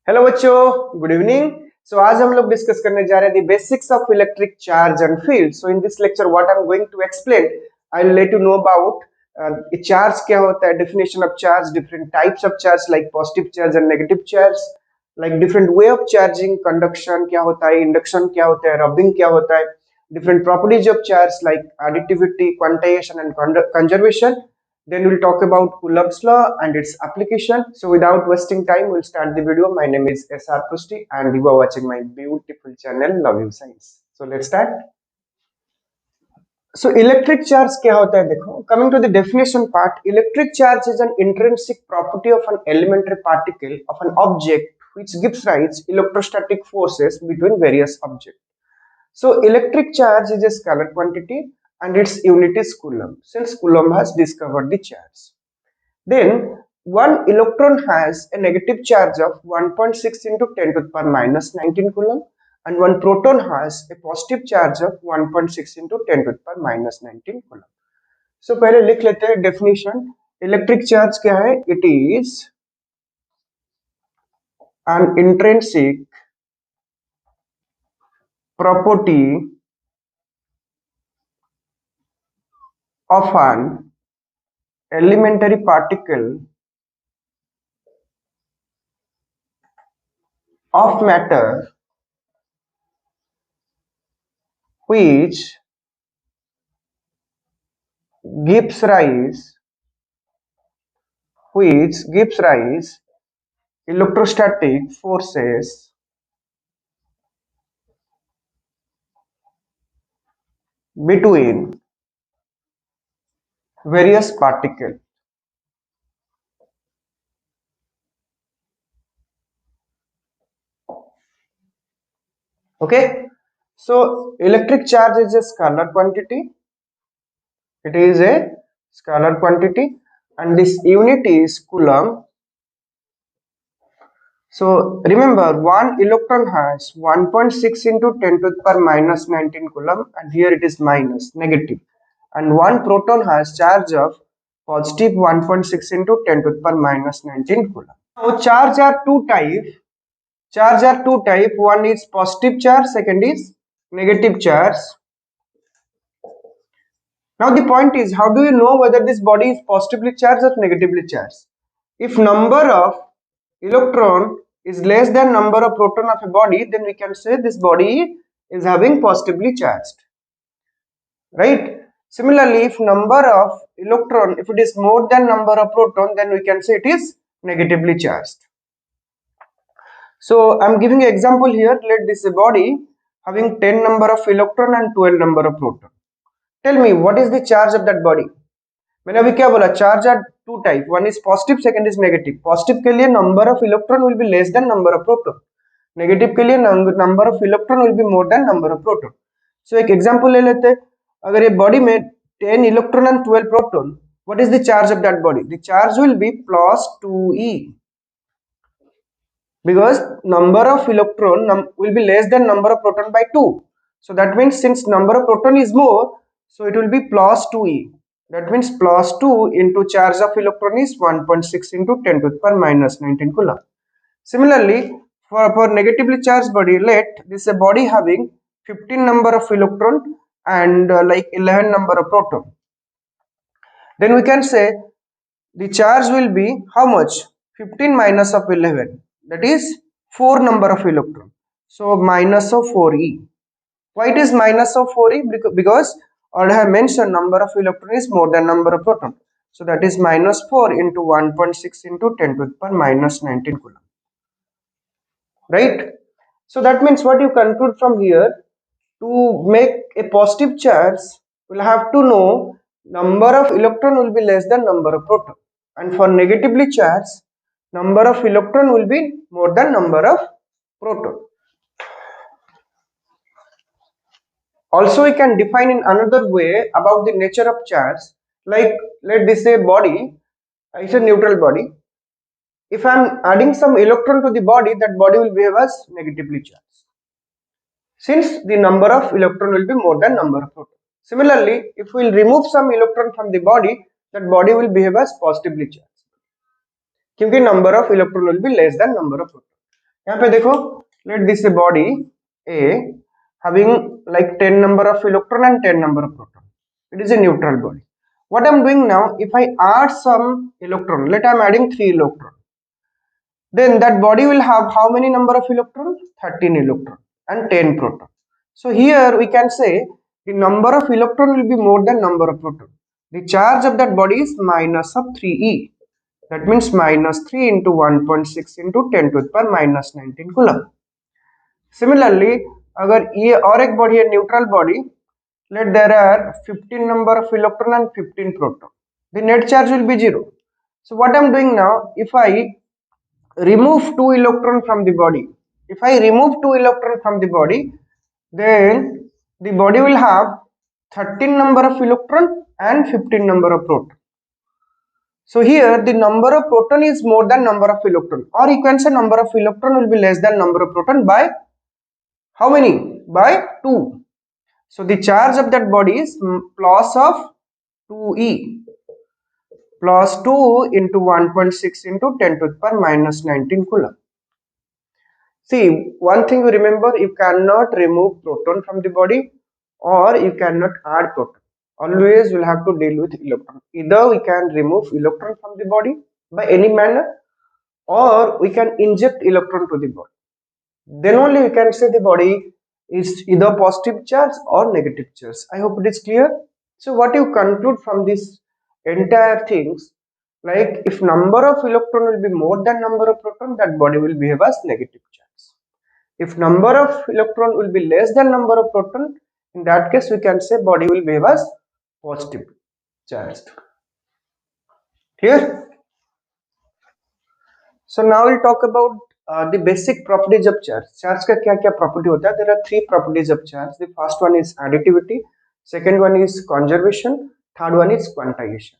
Hello बच्चों, good evening. सो आज हम लोग डिस्कस करने जा रहे हैं the basics of electric charge and field. So in this lecture what I am going to explain, I will let you know about charge क्या होता है, definition of charge, different types of charge like positive charge and negative charge, like different way of charging, conduction क्या होता है, induction क्या होता है, rubbing क्या होता है, different properties of charge like additivity, quantization and conservation. Then we'll talk about Coulomb's law and its application. So without wasting time, we'll start the video. My name is SR Prusti and you are watching my beautiful channel Love You Science. So let's start. So electric charge क्या होता है, देखो, coming to the definition part, electric charge is an intrinsic property of an elementary particle of an object which gives rise electrostatic forces between various objects. So electric charge is a scalar quantity and its unit is Coulomb, since Coulomb has discovered the charge. Then one electron has a negative charge of 1.6 into 10 to the power minus 19 Coulomb and one proton has a positive charge of 1.6 into 10 to the power minus 19 Coulomb. So पहले लिख लेते हैं definition. Electric charge क्या है? It is an intrinsic property of an elementary particle of matter which gives rise electrostatic forces between various particles. Okay, so electric charge is a scalar quantity. It is a scalar quantity and this unit is Coulomb. So remember, one electron has 1.6 into 10 to the power minus 19 Coulomb and here it is minus, negative, and one proton has charge of positive 1.6 into 10 to the power minus 19 Coulomb. Now charge are two type, one is positive charge, second is negative charge. Now the point is, how do you know whether this body is positively charged or negatively charged? If number of electron is less than number of proton of a body, then we can say this body is having positively charged, right? Similarly, if number of electron, if it is more than number of proton, then we can say it is negatively charged. So I am giving an example here. Let this body having 10 number of electron and 12 number of proton. Tell me what is the charge of that body. मैंने अभी क्या बोला, charge are two type, one is positive, second is negative. Positive के लिए number of electron will be less than number of proton, negative के लिए number of electron will be more than number of proton. So एक example ले लेते हैं. अगर ये बॉडी में 10 electron and 12 proton, what is the charge of that body? The charge will be plus 2e because number of electron will be less than number of proton by 2. So that means since number of proton is more, so it will be plus 2e. That means plus 2 into charge of electron is 1.6 into 10 to the power minus 19 Coulomb. Similarly, for negatively charged body, let this a body having 15 number of electron and like 11 number of proton. Then we can say the charge will be how much? 15 minus of 11, that is 4 number of electron. So minus of 4e. Why it is minus of 4e? Because I have mentioned number of electron is more than number of proton. So that is minus 4 into 1.6 into 10 to the power minus 19 Coulomb. Right? So that means what you conclude from here, to make a positive charge, we'll have to know number of electron will be less than number of proton. And for negatively charged, number of electron will be more than number of proton. Also, we can define in another way about the nature of charge. Like, let this say body, it's a neutral body. If I am adding some electron to the body, that body will behave as negatively charged, since the number of electron will be more than number of proton. Similarly, if we will remove some electron from the body, that body will behave as positively charged, because number of electron will be less than number of proton. यहाँ पे देखो, let this a body A having like 10 number of electron and 10 number of proton. It is a neutral body. What I'm doing now, if I add some electron, let I'm adding 3 electron, then that body will have how many number of electron? 13 electron and 10 proton. So here we can say the number of electron will be more than number of proton. The charge of that body is minus of 3e. That means minus 3 into 1.6 into 10 to the power minus 19 coulomb. Similarly, अगर ये और एक body है neutral body, let there are 15 number of electron and 15 proton. The net charge will be 0. So what I'm doing now, if I remove 2 electron from the body, if I remove 2 electron from the body, then the body will have 13 number of electron and 15 number of proton. So here the number of proton is more than number of electron, or you can say number of electron will be less than number of proton by how many? By 2. So the charge of that body is plus of 2e, plus 2 into 1.6 into 10 to the power minus 19 coulomb. See, one thing you remember, you cannot remove proton from the body or you cannot add proton. Always will have to deal with electron. Either we can remove electron from the body by any manner, or we can inject electron to the body. Then only we can say the body is either positive charge or negative charge. I hope it is clear. So what you conclude from this entire things, like if number of electron will be more than number of proton, that body will behave as negative charge. If number of electron will be less than number of proton, in that case we can say body will behave as positive charged. Clear? So now we'll talk about the basic properties of charge. Charge का क्या क्या property होता है? There are three properties of charge. The first one is additivity, second one is conservation, third one is quantization.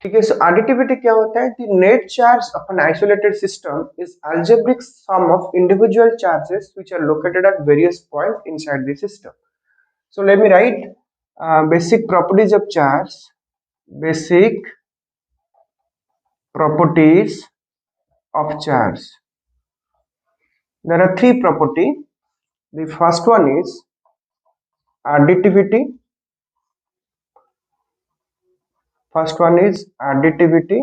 ठीक है, so additivity क्या होता है? The net charge of an isolated system is algebraic sum of individual charges which are located at various points inside the system. So let me write basic properties of charge. Basic properties of charge. There are three properties. The first one is additivity. First one is additivity.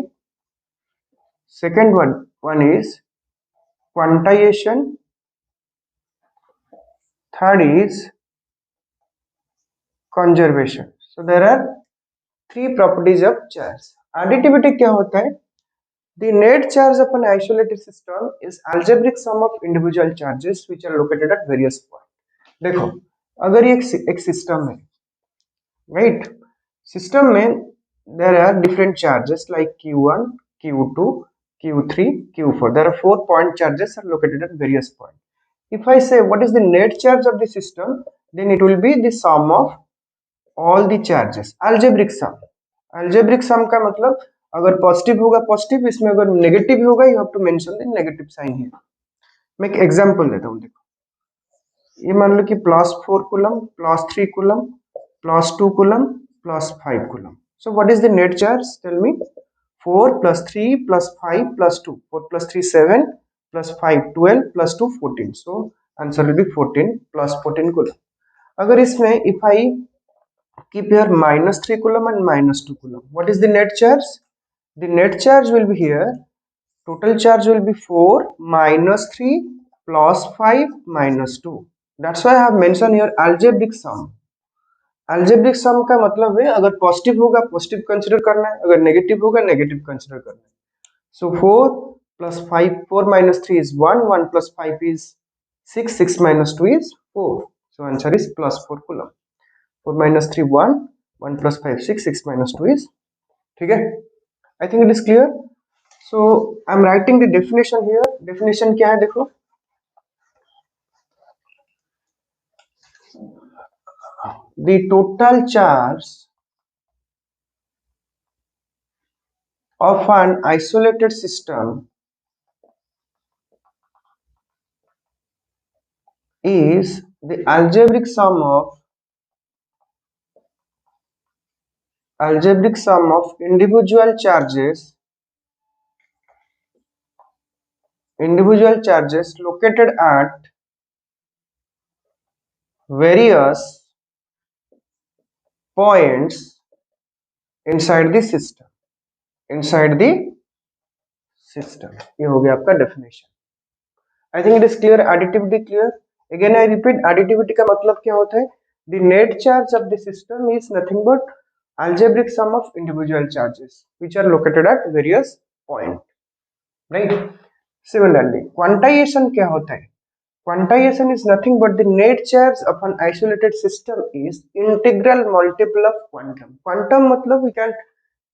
Second one is quantization. Third is conservation. So there are three properties of charge. Additivity क्या होता है? The net charge of an isolated system is algebraic sum of individual charges which are located at various points. देखो, अगर ये एक system है, right, system में there are different charges like q1, q2, q3, q4. There are 4 point charges are located at various points. If I say what is the net charge of the system, then it will be the sum of all the charges. Algebraic sum. Algebraic sum का मतलब अगर positive होगा positive, इसमें अगर negative होगा you have to mention the negative sign here. मैं एक example देता हूँ. देखो, ये मान लो कि +4 coulomb, +3 coulomb, +2 coulomb, +5 coulomb. So what is the net charge? Tell me. 4 plus 3 plus 5 plus 2. 4 plus 3 7 plus 5 12 plus 2 14. So answer will be 14 plus 14 coulomb. अगर इसमें if I keep here -3 coulomb and -2 coulomb, what is the net charge? The net charge will be here. Total charge will be 4 minus 3 plus 5 minus 2. That's why I have mentioned here algebraic sum. Algebraic sum का मतलब है अगर positive होगा positive consider करना है, अगर negative होगा negative consider करना है. सो 4 plus 5, 4 minus 3 is 1, 1 plus 5 is 6, 6 minus 2 is 4. So answer is +4 coulomb. 4 minus 3 1, 1 plus 5 6, 6 minus 2 is, ठीक है. I think it is clear. So I am writing the definition here. Definition क्या है देखो. The total charge of an isolated system is the algebraic sum of individual charges individual charges located at various points inside the system, inside the system. ये हो गया आपका definition. I think it is clear. Additivity clear. Again I repeat, additivity का मतलब क्या होता है? The net charge of the system is nothing but algebraic sum of individual charges which are located at various point, right? Similarly, quantization क्या होता है? Quantization is nothing but the net charge of an isolated system is integral multiple of quantum. Quantum मतलब we can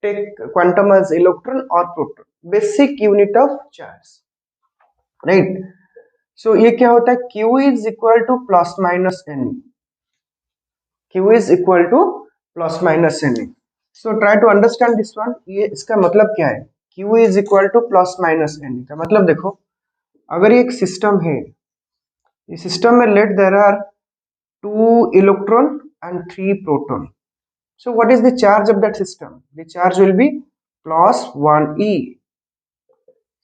take quantum as electron or proton, basic unit of charge, right? So ये क्या होता है? Q is equal to plus minus N. Q is equal to plus minus N. So try to understand this one. ये इसका मतलब क्या है? Q is equal to plus minus N का मतलब देखो, अगर ये एक सिस्टम है, इस सिस्टम में let there are 2 electron and 3 proton. So what is the charge of that system? The charge will be plus 1e,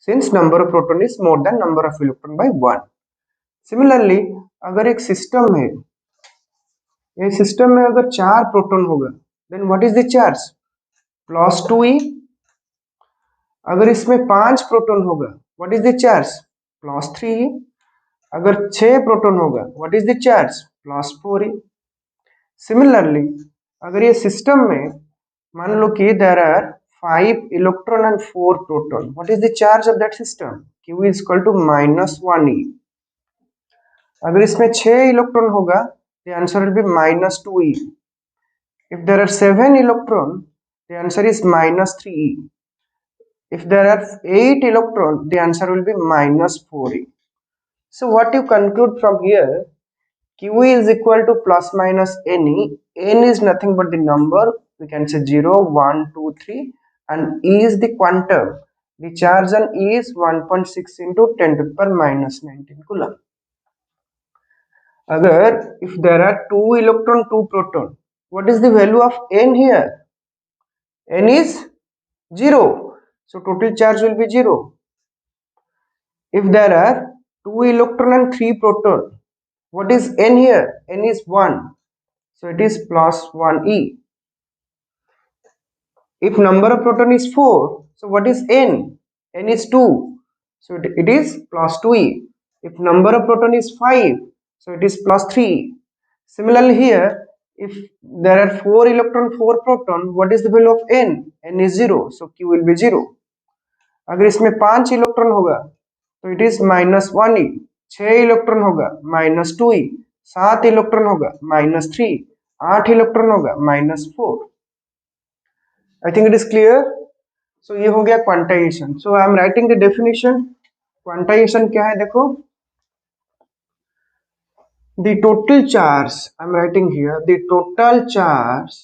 since number of proton is more than number of electron by 1. Similarly, अगर एक system है, ये system में अगर 4 proton होगा, then what is the charge? Plus 2e. अगर इसमें 5 proton होगा, what is the charge? Plus 3e. अगर 6 प्रोटॉन होगा, what is the charge? Plus 4e. Similarly, अगर ये सिस्टम में मान लो कि there are 5 electron and 4 proton, what is the charge of that system? Q is equal to minus 1e. अगर इसमें 6 इलेक्ट्रॉन होगा, the answer will be minus 2e. If there are 7 electron, the answer is minus 3e. If there are 8 electron, the answer will be minus 4e. So what you conclude from here? Q is equal to plus minus Ne. N is nothing but the number. We can say 0, 1, 2, 3, and E is the quantum. The charge on E is 1.6 into 10 to the power minus 19 coulomb. Agar if there are 2 electron, 2 proton, what is the value of N here? N is 0, so total charge will be 0. If there are 2 electron and 3 proton, what is N here? N is 1, so it is plus 1e. If number of proton is 4, so what is N? N is 2, so it is plus 2e. If number of proton is 5, so it is plus 3. Similarly here, if there are 4 electron, 4 proton, what is the value of N? N is 0, so Q will be 0. अगर इसमें 5 electron होगा, तो it is minus 1e. 6 electron होगा, minus 2e. 7 electron होगा, minus 3. 8 electron होगा, माइनस 4. I think it is clear. So ये हो गया quantization. So I am writing the definition. Quantization क्या है? देखो, the total charge, I am writing here, the total charge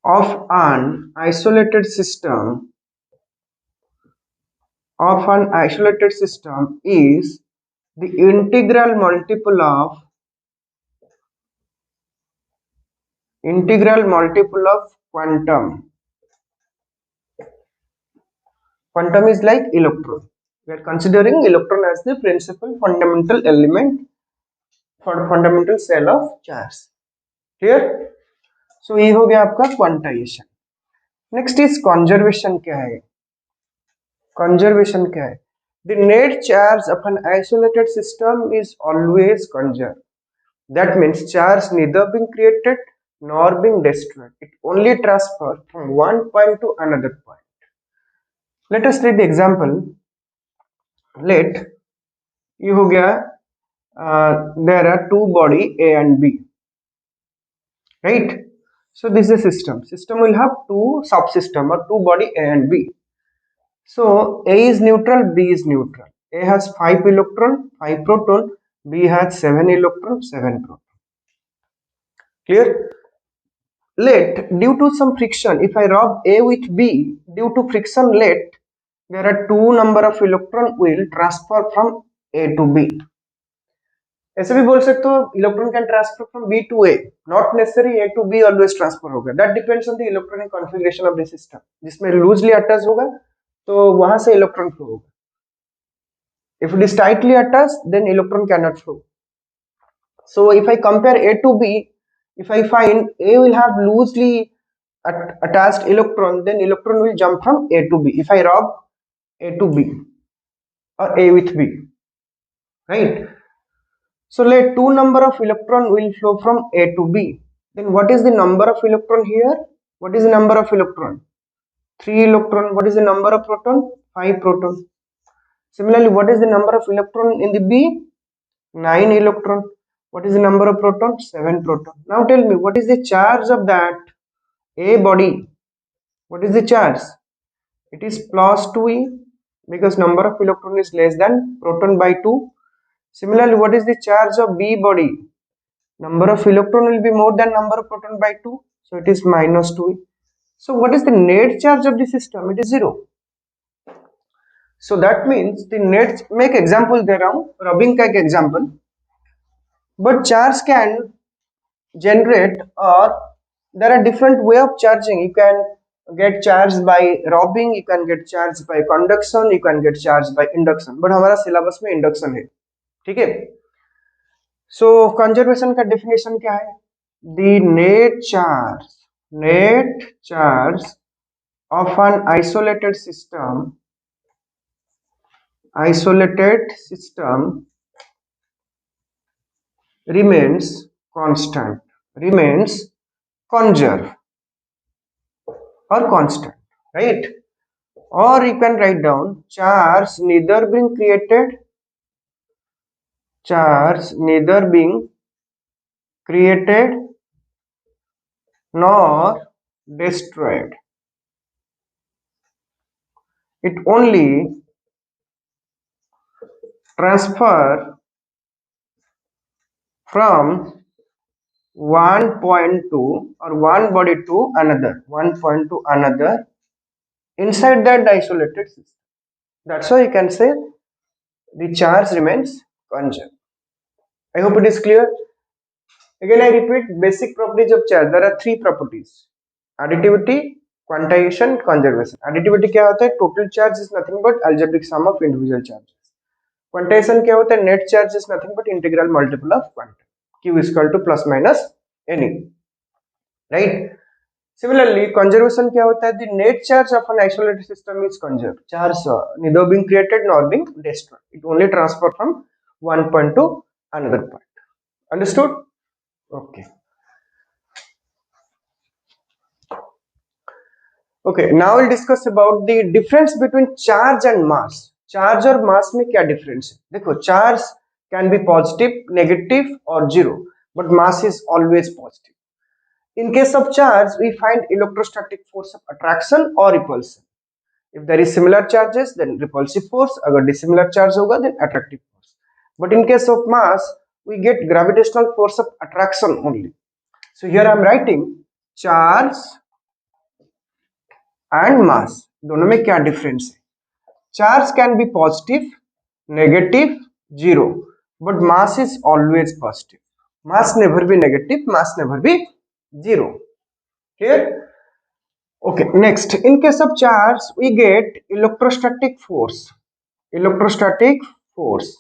of an isolated system is the integral multiple of quantum. Quantum is like electron. We are considering electron as the principal fundamental element for fundamental cell of charge. Clear? So ये हो गया आपका quantization. Next is conservation. क्या है? Conservation क्या है? The net charge of an isolated system is always conserved. That means charge neither being created nor being destroyed. It only transfers from one point to another point. Let us take the example. Let ये हो गया, there are two body A and B, right? So this is a system. System will have two subsystem or two body A and B. So A is neutral, B is neutral. A has 5 electron, 5 proton. B has 7 electron, 7 proton. Clear? Let due to some friction, if I rub A with B, due to friction, let there are two number of electron will transfer from A to B. ऐसे भी बोल सकते हो, electron can transfer from B to A, not necessary A to B always transfer होगा. That depends on the electronic configuration of the system. जिसमें loosely attach होगा तो वहां से इलेक्ट्रॉन फ्लो होगा. If it is tightly attached, then electron cannot flow. So if I compare A to B, if I find A will have loosely attached electron, then electron will jump from A to B. If I rub A to B or A with B, right? So let two number of electron will flow from A to B. Then what is the number of electron here? What is the number of electron? 3 electron. What is the number of proton? 5 proton. Similarly, what is the number of electron in the B? 9 electron. What is the number of proton? 7 proton. Now tell me, what is the charge of that A body? What is the charge? It is plus 2e, because number of electron is less than proton by 2. Similarly, what is the charge of B body? Number of electron will be more than number of proton by 2. So it is minus 2e. So what is the net charge of the system? It is 0. So that means the net, make example there on rubbing cake example. But charge can generate, or there are different way of charging. You can get charged by rubbing, you can get charged by conduction, you can get charged by induction. But हमारा syllabus में induction है, ठीक है. So conservation का definition क्या है? The net charge of an isolated system remains constant, remains conserve or constant, right? Or you can write down charge neither being created nor destroyed. It only transfer from one point to, or one body to another, one point to another inside that isolated system. That's why you can say the charge remains constant. I hope it is clear. Again, I repeat, basic properties of charge. There are three properties: additivity, quantization, conservation. Additivity क्या होता है? Total charge is nothing but algebraic sum of individual charges. Quantization क्या होता है? Net charge is nothing but integral multiple of quantum. Q is equal to plus minus any. Right? Similarly, conservation क्या होता है? The net charge of an isolated system is conserved. Charge neither being created nor being destroyed. It only transfer from one point to another point. Understood? Okay. Okay, now we'll discuss about the difference between charge and mass. Charge और mass में क्या difference है? देखो, charge can be positive, negative or zero, but mass is always positive. In case of charge, we find electrostatic force of attraction or repulsion. If there is similar charges, then repulsive force. अगर dissimilar charge होगा, then attractive force. But in case of mass, we get gravitational force of attraction only. So here I am writing charge and mass. दोनों में क्या difference है? Charge can be positive, negative, zero, but mass is always positive. Mass never be negative, mass never be zero. Clear? Okay, next, in case of charge, we get electrostatic force. Electrostatic force.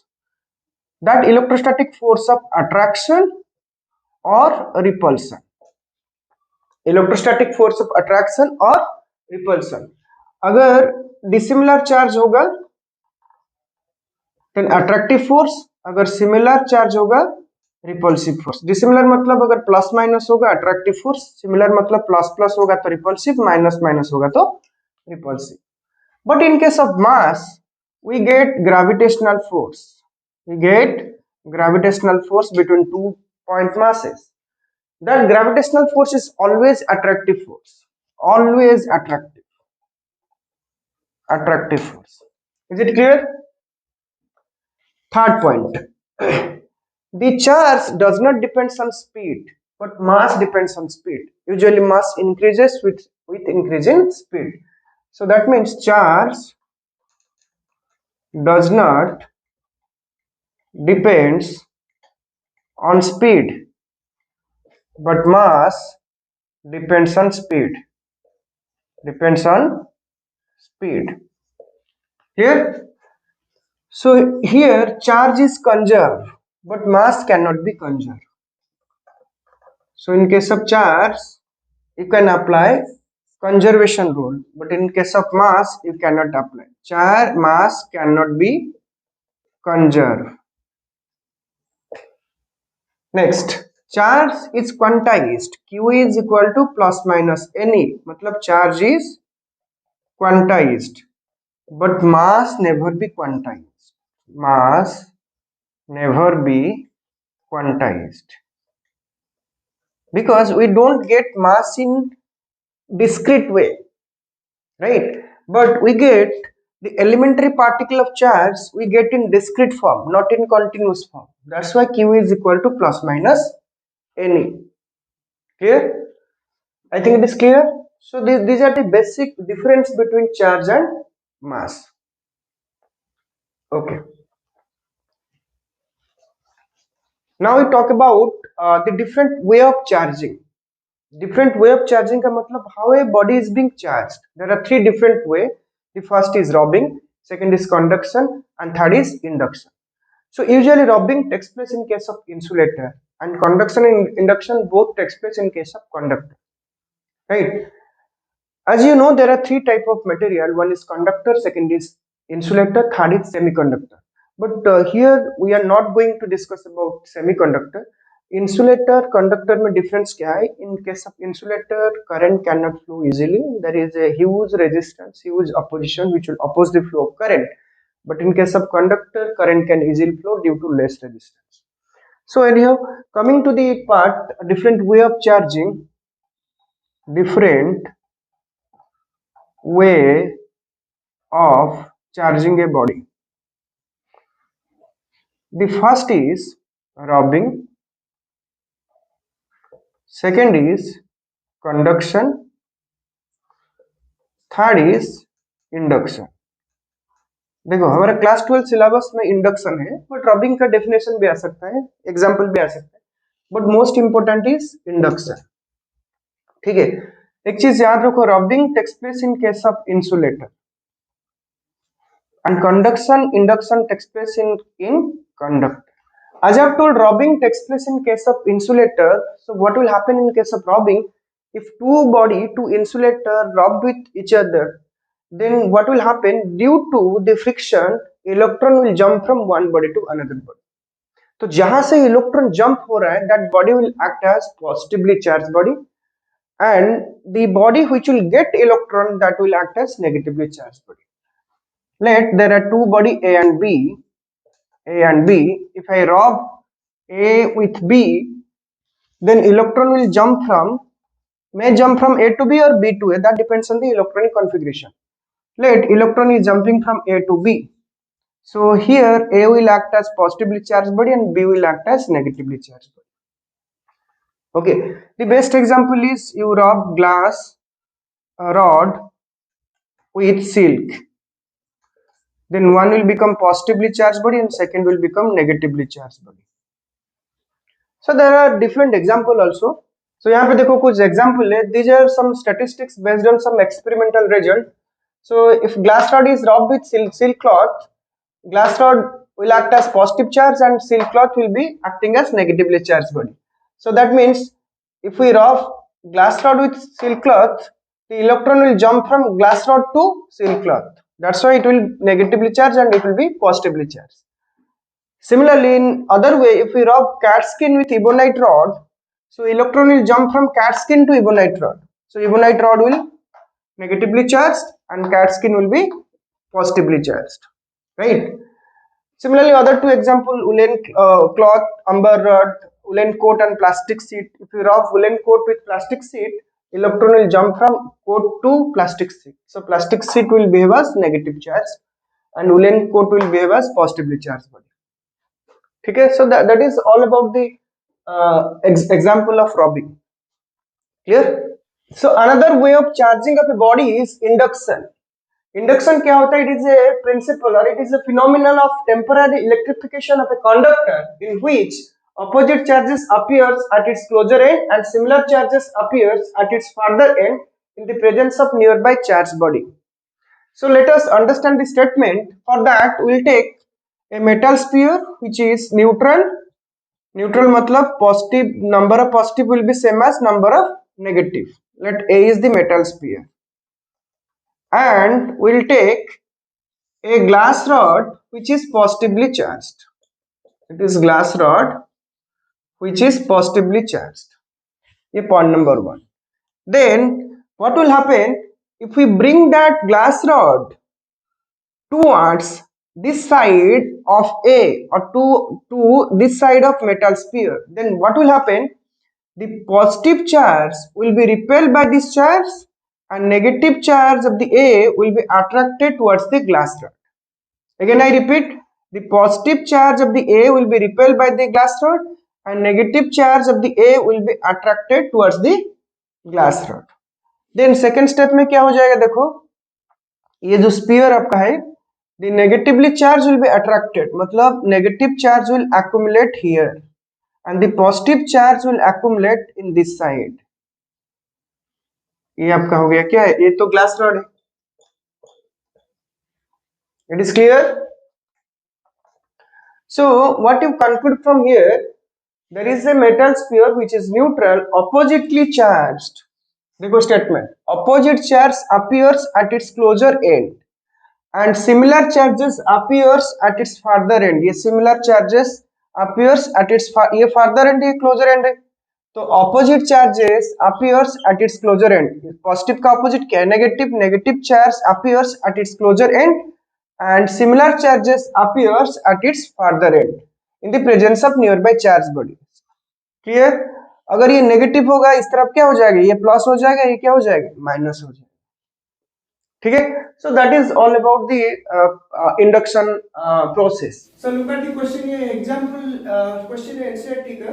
That electrostatic force of attraction or repulsion. Electrostatic force of attraction or repulsion. अगर dissimilar charge होगा, then attractive force. अगर similar charge होगा, repulsive force. Dissimilar मतलब अगर plus minus होगा attractive force, similar मतलब plus plus होगा तो repulsive, minus minus होगा तो repulsive. But in case of mass, we get gravitational force. We get gravitational force between 2 point masses. That gravitational force is always attractive force. Always attractive. Attractive force. Is it clear? Third point. The charge does not depend on speed, but mass depends on speed. Usually mass increases with increasing speed. So that means charge does not depends on speed, but mass depends on speed. Depends on speed. Clear? So here charge is conserved, but mass cannot be conserved. So in case of charge, you can apply conservation rule, but in case of mass, you cannot apply. Charge mass cannot be conserved. Next, charge is quantized. Q is equal to plus minus Ne. मतलब charge is quantized, but mass never be quantized. Mass never be quantized because we don't get mass in discrete way, right? But we get the elementary particle of charge we get in discrete form, not in continuous form. That's why Q is equal to plus minus Ne. Clear? I think it is clear. So these are the basic difference between charge and mass. Okay. Now we talk about the different way of charging. Different way of charging का मतलब how a body is being charged. There are three different way. The first is robbing, second is conduction, and third is induction. So usually robbing takes place in case of insulator, and conduction and induction both takes place in case of conductor. Right? As you know, there are three type of material. One is conductor, second is insulator, third is semiconductor. But here we are not going to discuss about semiconductor. Insulator, conductor में difference क्या है? In case of insulator, current cannot flow easily. There is a huge resistance, huge opposition which will oppose the flow of current. But in case of conductor, current can easily flow due to less resistance. So anyhow, coming to the part, different way of charging, different way of charging a body. The first is robbing, second is conduction, third is induction. देखो हमारा class 12 syllabus में induction है, but rubbing का definition भी आ सकता है, example भी आ सकता है, but most important is induction. ठीक है, एक चीज याद रखो, rubbing takes place in case of insulator and conduction induction takes place in conductor. As I have told, robbing takes place in case of insulator. So what will happen in case of robbing? If two insulator rubbed with each other, then what will happen? Due to the friction, electron will jump from one body to another body. तो जहां से electron jump हो रहा है, that body will act as positively charged body, and the body which will get electron, that will act as negatively charged body. Let there are two body A and B. If I rub A with B, then electron will may jump from A to B or B to A. That depends on the electronic configuration. Let electron is jumping from A to B. So here A will act as positively charged body and B will act as negatively charged body. Okay. The best example is you rub glass rod with silk. Then one will become positively charged body and second will become negatively charged body. So there are different example also. So यहाँ पे देखो कुछ example है. These are some statistics based on some experimental result. So if glass rod is rubbed with silk cloth, glass rod will act as positive charge and silk cloth will be acting as negatively charged body. So that means if we rub glass rod with silk cloth, the electron will jump from glass rod to silk cloth. That's why it will negatively charged and it will be positively charged. Similarly, in other way, if we rub cat skin with ebonite rod, so electron will jump from cat skin to ebonite rod. So ebonite rod will negatively charged and cat skin will be positively charged, right? Similarly, other two example, woolen cloth, umber rod, woolen coat and plastic sheet. If you rub woolen coat with plastic sheet, electron will jump from coat to plastic sheet. So plastic sheet will behave as negative charge and woolen coat will behave as positively charged body. Okay, so that is all about the example of rubbing. Clear? So another way of charging of a body is induction. Induction क्या होता है? It is a principle or it is a phenomenon of temporary electrification of a conductor in which opposite charges appears at its closer end and similar charges appears at its further end in the presence of nearby charged body. So let us understand the statement. For that we will take a metal sphere which is neutral. Neutral matlab positive, number of positive will be same as number of negative. Let A is the metal sphere, and we will take a glass rod which is positively charged. It is glass rod which is positively charged. ये point number 1. Then what will happen if we bring that glass rod towards this side of A, or to this side of metal sphere? Then what will happen? The positive charge will be repelled by this charge, and negative charge of the A will be attracted towards the glass rod. Again I repeat, the positive charge of the A will be repelled by the glass rod, and negative charge of the A will be attracted towards the glass rod. Then second step में क्या हो जाएगा? देखो, ये जो spear आपका है, the negatively charge will be attracted, मतलब negative charge will accumulate here and the positive charge will accumulate in this side. ये आपका हो गया क्या है? ये तो ग्लास रॉड है. It is clear? So what you conclude from here? There is a metal sphere which is neutral, oppositely charged. देखो statement. Opposite charge appears at its closer end, and similar charges appears at its farther end. ये similar charges appears at its ये farther end, ये closer end है. तो opposite charges appears at its closer end. Positive का opposite क्या है? Negative. Negative charge appears at its closer end, and similar charges appears at its farther end in the presence of nearby charge body. Clear? अगर ये negative होगा इस तरफ क्या हो जाएगा? ये प्लस हो जाएगा, ये क्या हो जाएगा? माइनस हो जाएगा. ठीक है? So that is all about the induction process. So look at the question here. Example question NCERT का.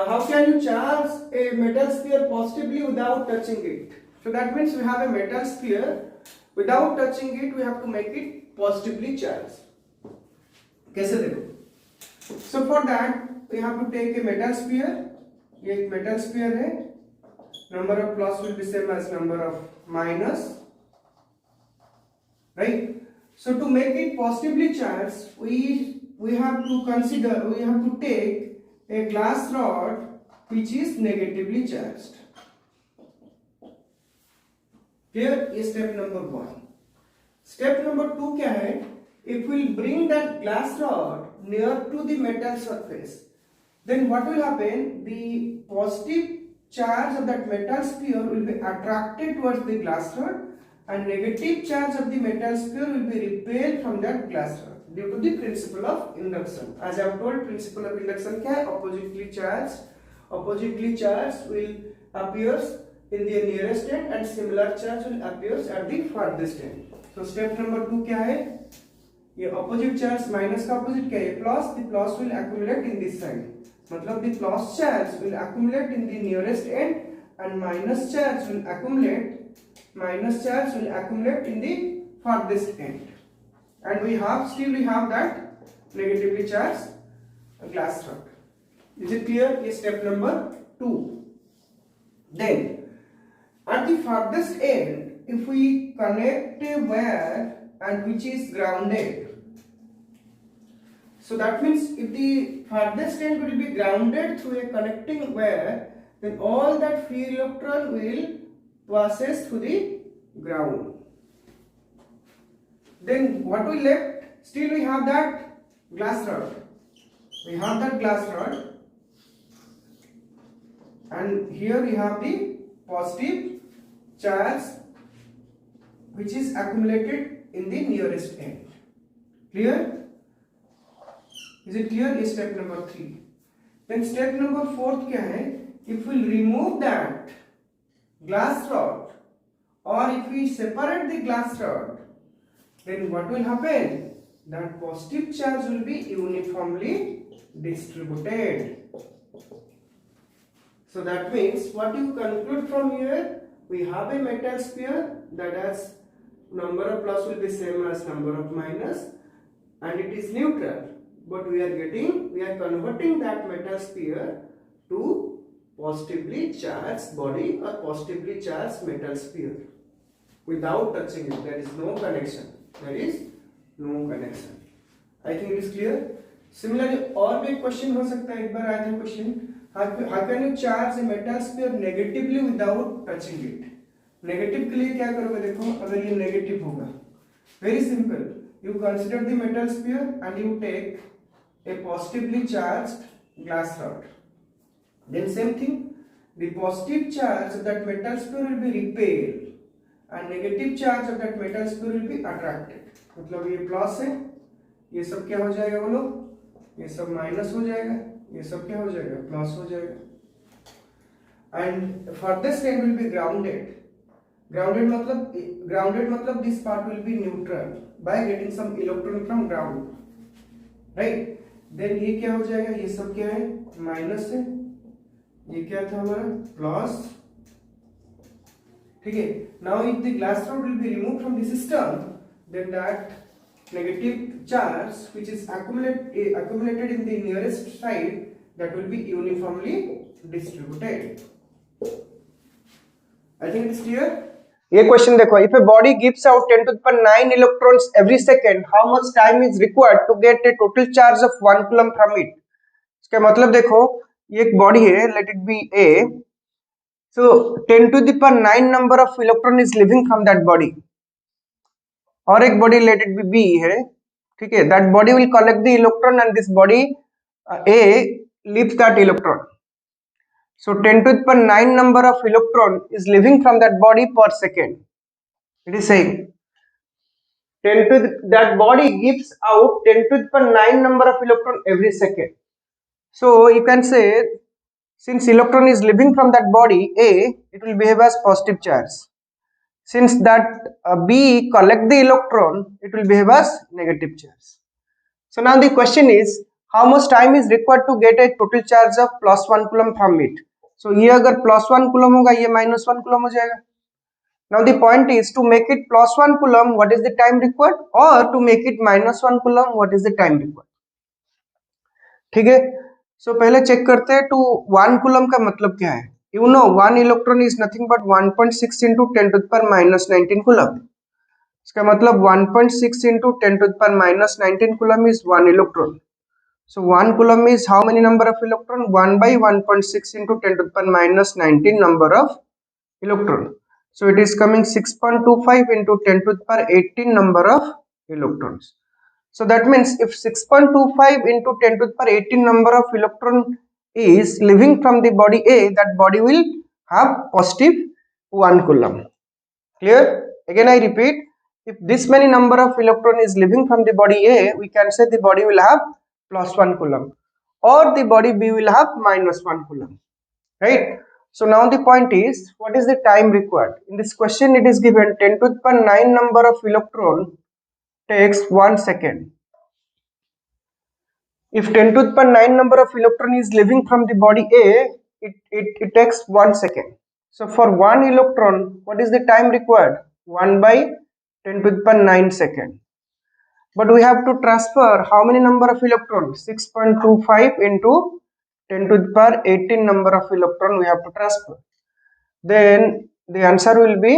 How can you charge a metal sphere positively without touching it? So that means we have a metal sphere. Without touching it, we have to make it positively charged. कैसे देखो? So for that, we have to take a metal sphere. ये एक metal sphere है. Number of plus will be same as number of minus. Right? So to make it positively charged, we have to consider, we have to take a glass rod which is negatively charged. Here is step number 1. Step number 2 क्या है? If we bring that glass rod near to the metal surface, then what will happen? The positive charge of that metal sphere will be attracted towards the glass rod, and negative charge of the metal sphere will be repelled from that glass rod due to the principle of induction. As I have told, principle of induction क्या है? Oppositely charged will appears in the nearest end and similar charge will appears at the farthest end. So step number 2 क्या है? ये opposite charge minus का opposite क्या है? Plus. The plus will accumulate in this side. मतलब the plus charge will accumulate in the nearest end and minus charge will accumulate in the farthest end. And we have that negatively charged glass rod. Is it clear? Is step number 2. Then at the farthest end, if we connect a wire and which is grounded, so that means if the farthest end will be grounded through a connecting wire, then all that free electron will passes through the ground. Then what we left? Still we have that glass rod. And here we have the positive charge which is accumulated in the nearest end. Clear? Is it clear? Is step number 3. Then step number 4 क्या है? If we remove that glass rod, or if we separate the glass rod, then what will happen? That positive charge will be uniformly distributed. So that means what you conclude from here? We have a metal sphere that has number of plus will be same as number of minus, and it is neutral. But we are converting that metal sphere to positively charged body or positively charged metal sphere. without touching it. There is no connection. There is no connection. I think it is clear. Similarly, और भी एक question हो सकता है, एक बार आया था question, how can you charge a metal sphere negatively without touching it? Negative के लिए क्या करोगे, देखो अगर ये नेगेटिव होगा, very simple, you consider the metal sphere and you take a positively charged glass rod. Then same thing, the positive charge of that metal sphere will be repelled and negative charge of that metal sphere will be attracted. मतलब ये plus है, ये सब क्या हो जाएगा बोलो, ये सब माइनस हो जाएगा, ये सब क्या हो जाएगा, प्लस हो जाएगा. And furthest end will be grounded. Grounded मतलब this part will be neutral by getting some electron from ground, right? Then ये क्या हो जाएगा, ये सब क्या है, माइनस है, ये क्या था हमारा, प्लस. ठीक है. Now if the glass rod will be removed from the system, then that negative charge which is accumulated in the nearest side, that will be uniformly distributed. I think it's clear. ये question देखो, if a body gives out 10 to the power 9 electrons every second, how much time is required to get a total charge of 1 coulomb from it? इसका मतलब देखो, ये एक body है, let it be A, so 10 to the power 9 number of electron is leaving from that body. और एक body let it be B है, ठीक है, that body will collect the electron and this body A leaves that electron. So 10 to the power 9 number of electron is leaving from that body per second. It is saying that body gives out 10 to the power 9 number of electron every second. So you can say, since electron is leaving from that body A, it will behave as positive charge. Since that B collect the electron, it will behave as negative charge. So now the question is, how much time is required to get a total charge of plus 1 coulomb from it? So ये अगर plus 1 coulomb होगा, ये minus 1 coulomb हो जाएगा. Now the point is, to make it plus 1 coulomb, what is the time required? Or to make it minus 1 coulomb, what is the time required? ठीक है. So पहले check करते हैं, to 1 coulomb का मतलब क्या है. You know 1 electron is nothing but 1.6 into 10 to the power minus 19 coulomb. इसका मतलब 1.6 into 10 to the power minus 19 coulomb is 1 electron. So 1 coulomb is how many number of electron? 1 by 1.6 into 10 to the power minus 19 number of electron. So it is coming 6.25 into 10 to the power 18 number of electrons. So that means if 6.25 into 10 to the power 18 number of electron is leaving from the body A, that body will have positive 1 coulomb. Clear? Again I repeat, if this many number of electron is leaving from the body A, we can say the body will have plus 1 coulomb, or the body B will have minus 1 coulomb, right? So now the point is, what is the time required? In this question it is given 10 to the power 9 number of electron takes 1 second. If 10 to the power 9 number of electron is leaving from the body A, it takes 1 second. So for 1 electron, what is the time required? 1 by 10 to the power 9 second. But we have to transfer how many number of electrons? 6.25 into 10 to the power 18 number of electron we have to transfer. Then the answer will be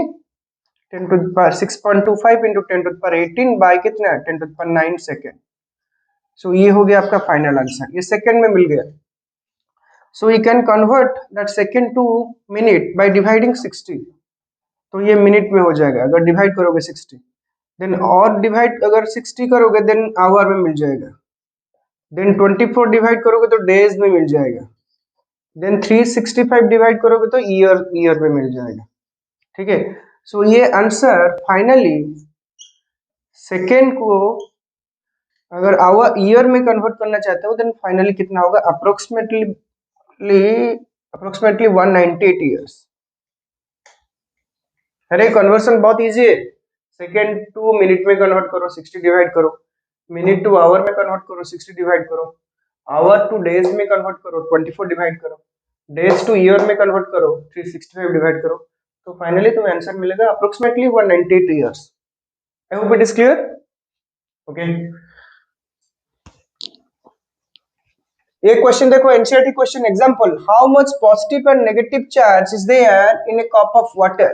10 to the power 6.25 into 10 to the power 18 by कितना 10 to the power 9 second. So ये हो गया आपका final answer, ये second में मिल गया. So you can convert that second to minute by dividing 60. तो ये मिनट में हो जाएगा अगर डिवाइड करोगे 60. देन और डिवाइड अगर 60 करोगे देन आवर में मिल जाएगा. देन 24 डिवाइड करोगे तो डेज में मिल जाएगा. देन 365 डिवाइड करोगे तो ईयर में मिल जाएगा. ठीक है. सो ये आंसर फाइनली सेकेंड को अगर आवर ईयर में कन्वर्ट करना चाहते हो देन फाइनली कितना होगा, अप्रोक्सीमेटली 198 ईयर्स. अरे कन्वर्सन बहुत इजी है. सेकेंड टू मिनट में कन्वर्ट करो, 60 डिवाइड करो. मिनट टू आवर में कन्वर्ट करो, 60 डिवाइड करो. आवर टू डेज में कन्वर्ट करो, 24 डिवाइड करो. डेज टू ईयर में कन्वर्ट करो, 365 डिवाइड करो. तो फाइनली तुम्हें आंसर मिलेगा approximately 198 years. I hope it is clear. Okay. एक क्वेश्चन देखो, NCERT question example, how much positive and negative charge is there in a cup of water.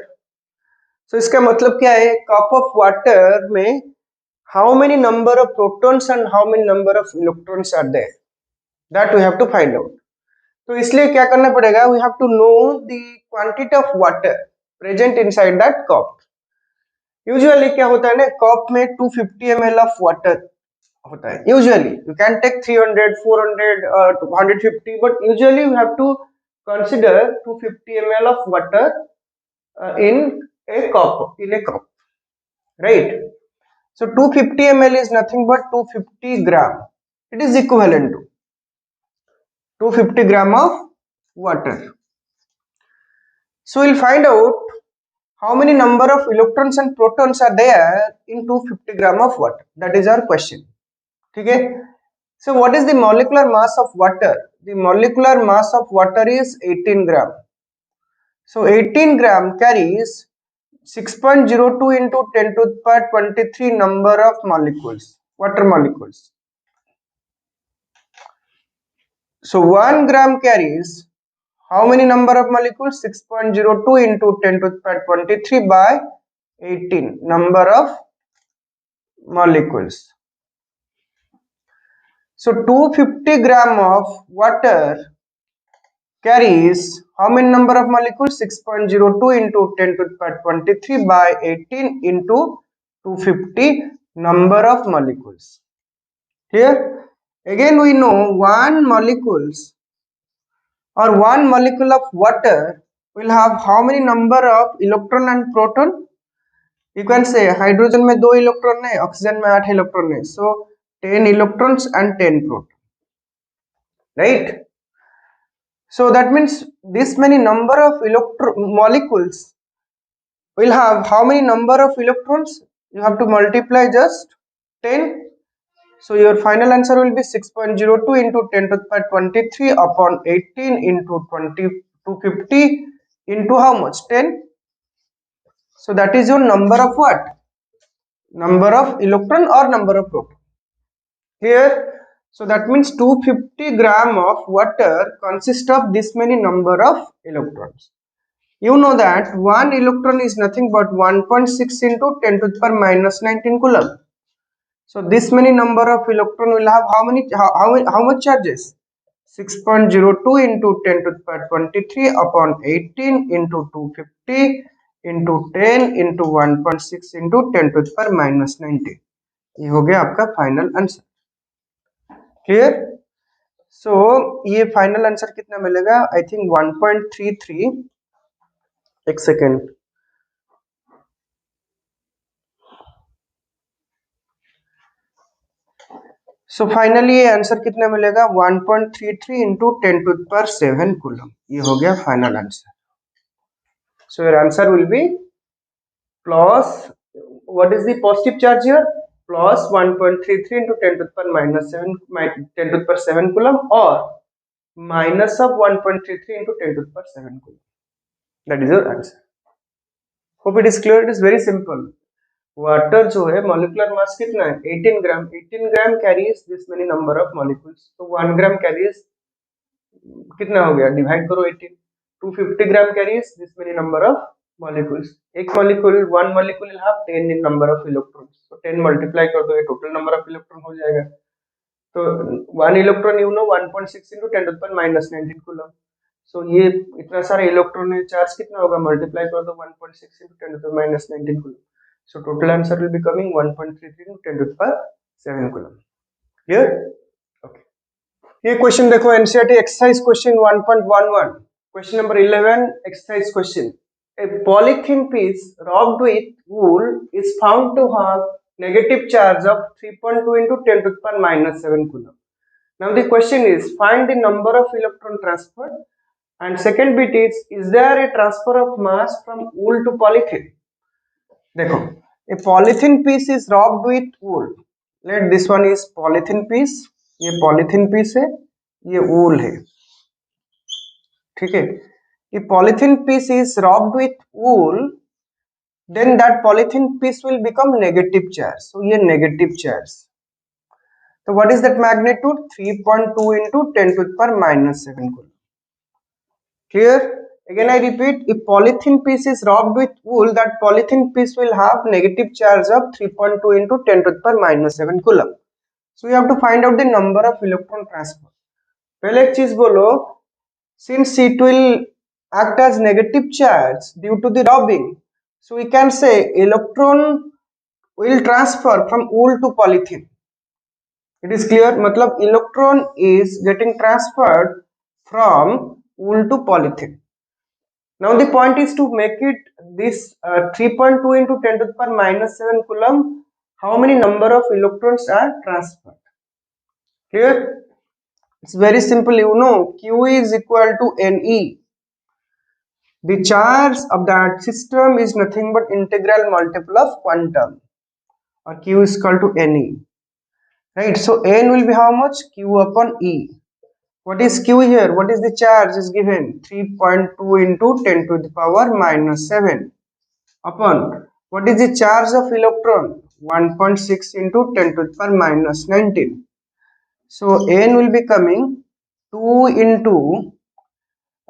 So इसका मतलब क्या है, कप ऑफ वाटर में how many number of protons and how many number of electrons are there, that we have to find out. तो इसलिए क्या करना पड़ेगा, we have to know the quantity of water present inside that cup. Usually क्या होता है ना, cup में 250 ml ऑफ वाटर होता है usually, you can take 300 400 150, but usually you have to consider 250 ml of water in a cup, right? So 250 ml is nothing but 250 gram. It is equivalent to 250 gram of water. So we'll find out how many number of electrons and protons are there in 250 gram of water. That is our question. Okay. So what is the molecular mass of water? The molecular mass of water is 18 gram. So 18 gram carries 6.02 into 10 to the power 23 number of molecules, water molecules. So 1 gram carries how many number of molecules? 6.02 into 10 to the power 23 by 18 number of molecules. So 250 gram of water carries how many number of molecules? 6.02 into 10 to the power 23 by 18 into 250 number of molecules. Here again we know one molecule of water will have how many number of electron and proton? You can say hydrogen में 2 electron है, oxygen में 8 electron है, so 10 electrons and 10 proton, right? So that means this many number of molecules will have how many number of electrons? You have to multiply just 10. So your final answer will be 6.02 into 10 to the power 23 upon 18 into 250 into how much? 10. So that is your number of what? Number of electron or number of proton. Here, so that means 250 gram of water consists of this many number of electrons. You know that one electron is nothing but 1.6 into 10 to the power minus 19 coulomb. So this many number of electron will have how much charges? 6.02 into 10 to the power 23 upon 18 into 250 into 10 into 1.6 into 10 to the power minus 19. ये हो गया आपका final answer. Clear? So ये final answer कितना मिलेगा? I think 1.33. एक second. So finally ये answer कितना मिलेगा? 1.33 into 10 to the power 7 coulomb. ये हो गया final answer. So your answer will be plus, what is the positive charge here? Plus 1.33 into 10 to the power minus 7, 10 to the power 7 coulomb, or minus of 1.33 into 10 to the power 7 coulomb. That is your answer. Hope it is clear. It is very simple. Water जो है molecular mass कितना है? 18 gram. 18 gram carries this many number of molecules. तो 1 ग्राम carries कितना हो गया? Divide करो 18. 250 gram carries this many number of molecules. एक molecule, one molecule will have 10 in number of electrons. So 10 multiply कर दो, ये total number of electron हो जाएगा. तो one electron you know 1.6 into 10 to the power minus 19 coulomb. So ये इतना सारे electron है, चार्ज कितना होगा? multiply कर दो 1.6 into 10 to the power minus 19 coulomb. So total answer will be coming 1.33 into 10 to the power 7 coulomb. Clear? Okay. ये question देखो, NCERT exercise question 1.11. Question number 11 exercise question. A polythene piece rubbed with wool is found to have negative charge of 3.2 into 10 to the power minus 7 coulomb. Now the question is, find the number of electron transferred, and second bit is there a transfer of mass from wool to polythene? देखो, a polythene piece is rubbed with wool. Let this one is polythene piece, ये polythene piece है, ये wool है, ठीक है. If polythene piece is rubbed with wool, then that polythene piece will become negative charge. So ये negative charge. So what is that magnitude? 3.2 into 10 to the power minus 7 coulomb. Clear? Again I repeat, if polythene piece is wrapped with wool, that polythene piece will have negative charge of 3.2 into 10 to the power minus 7 coulomb. So you have to find out the number of electron transfer. पहले एक चीज बोलो, since it will act as negative charge due to the rubbing, so we can say electron will transfer from wool to polythene. It is clear? मतलब electron is getting transferred from wool to polythene. Now the point is to make it this 3.2 into 10 to the power minus 7 coulomb. How many number of electrons are transferred? Clear? It's very simple. You know, Q is equal to Ne. The charge of that system is nothing but integral multiple of quantum, or Q is equal to Ne. Right? So N will be how much? Q upon E. What is Q here? What is the charge is given? 3.2 into 10 to the power minus 7 upon what is the charge of electron? 1.6 into 10 to the power minus 19. So N will be coming 2 into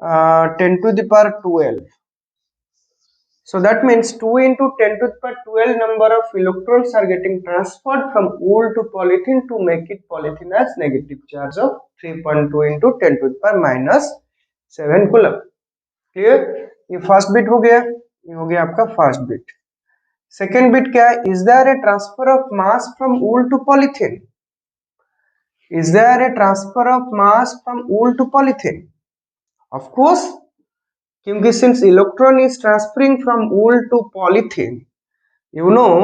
10 to the power 12. So that means 2 into 10 to the power 12 number of electrons are getting transferred from wool to polythene to make it polythene as negative charge of 3.2 into 10 to the power minus 7 coulomb. Clear? ये first bit हो गया, ये हो गया आपका first bit. Second bit क्या है? Is there a transfer of mass from wool to polythene? Is there a transfer of mass from wool to polythene? Of course, क्योंकि since electron is transferring from wool to polythene, you know,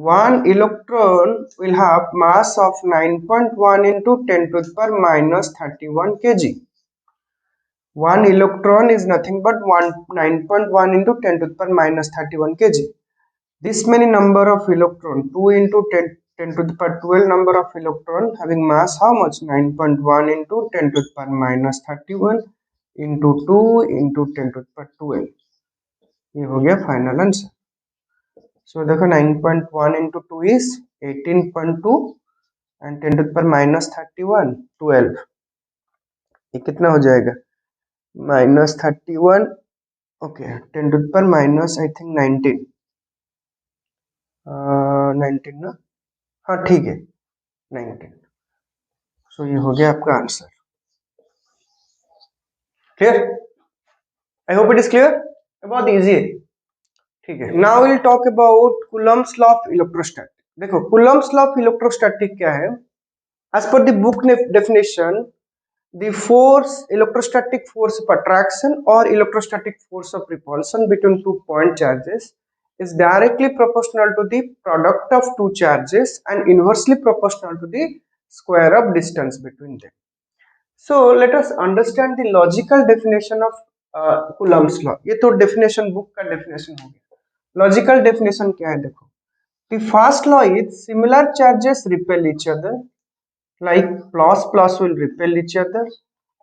one electron will have mass of 9.1 into 10 to the power minus 31 kg. One electron is nothing but 9.1 into 10 to the power minus 31 kg. This many number of electron, 2 into 10 to the power 12 number of electron having mass how much? 9.1 into 10 to the power minus 31 into 2 into 10 to the power 12. ये हो गया final answer. सो देखो 9.1 into 2 is 18.2 and 10 to the power minus 31 12. ये कितना हो जाएगा? minus 31, okay, 10 to the power minus I think 19, 19 ना, हाँ ठीक है 19. सो ये हो गया आपका answer. Clear? I hope it is clear. बहुत इजी है. ठीक है. Now will talk about Coulomb's law of electrostatic. देखो कूलम्ब्स लॉ ऑफ इलेक्ट्रोस्टैटिक क्या है? As per the book definition, the force, electrostatic force of attraction or electrostatic force of repulsion between two point charges is directly proportional to the product of two charges and inversely proportional to the square of distance between them. So let us understand the logical definition of Coulomb's law. ये तो definition book का definition हो गया. Logical definition क्या है? देखो, the first law is similar charges repel each other. Like plus plus will repel each other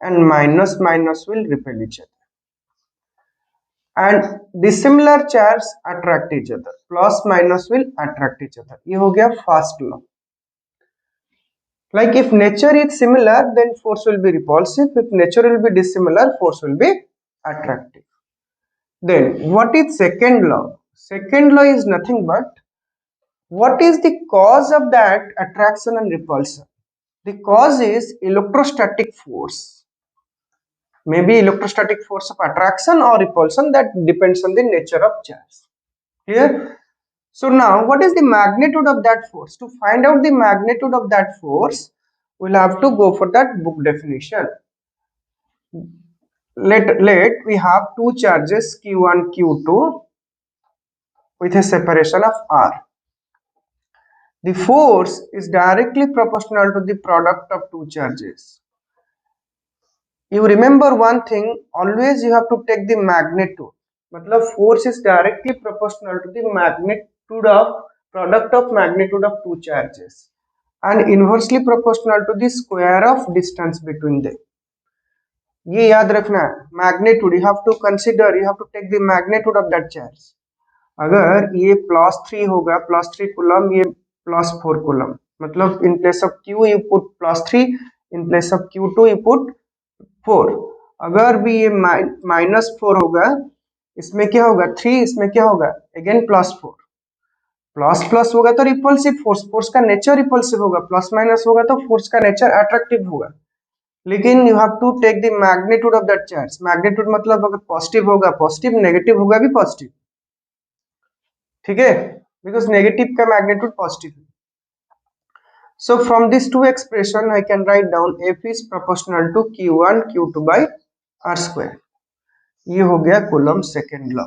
and minus minus will repel each other, and dissimilar charges attract each other. Plus minus will attract each other. ये हो गया first law. Like if nature is similar, then force will be repulsive. If nature will be dissimilar, force will be attractive. Then what is second law? Second law is nothing but what is the cause of that attraction and repulsion? The cause is electrostatic force. Maybe electrostatic force of attraction or repulsion, that depends on the nature of charge. Clear? So now what is the magnitude of that force? To find out the magnitude of that force, we'll have to go for that book definition. Let we have two charges Q1, Q2 with a separation of R. The force is directly proportional to the product of two charges. You remember one thing, always you have to take the magnitude. मतलब force is directly proportional to the magnitude of product of magnitude of two charges and inversely proportional to the square of distance between them. ये याद रखना है. Magnitude you have to consider, you have to take the magnitude of that charge. अगर ये +3 होगा, +3 coulomb, ये +4 coulomb, मतलब in place of Q you put +3, in place of Q2 you put 4. अगर भी ये -4 होगा, इसमें क्या होगा 3, इसमें क्या होगा अगेन +4, प्लस प्लस होगा तो रिपल्सिव फोर्स, फोर्स का नेचर रिपल्सिव होगा, प्लस माइनस होगा तो फोर्स का नेचर अट्रैक्टिव होगा। लेकिन you have to take the magnitude of that charge. Magnitude मतलब अगर पॉजिटिव होगा पॉजिटिव, नेगेटिव होगा भी पॉजिटिव, ठीक है, बिकॉज नेगेटिव का मैग्नीट्यूड पॉजिटिव है। So from these two expression I can write down F is proportional to Q1 Q2 by R square। ये हो गया कूलम सेकेंड लॉ,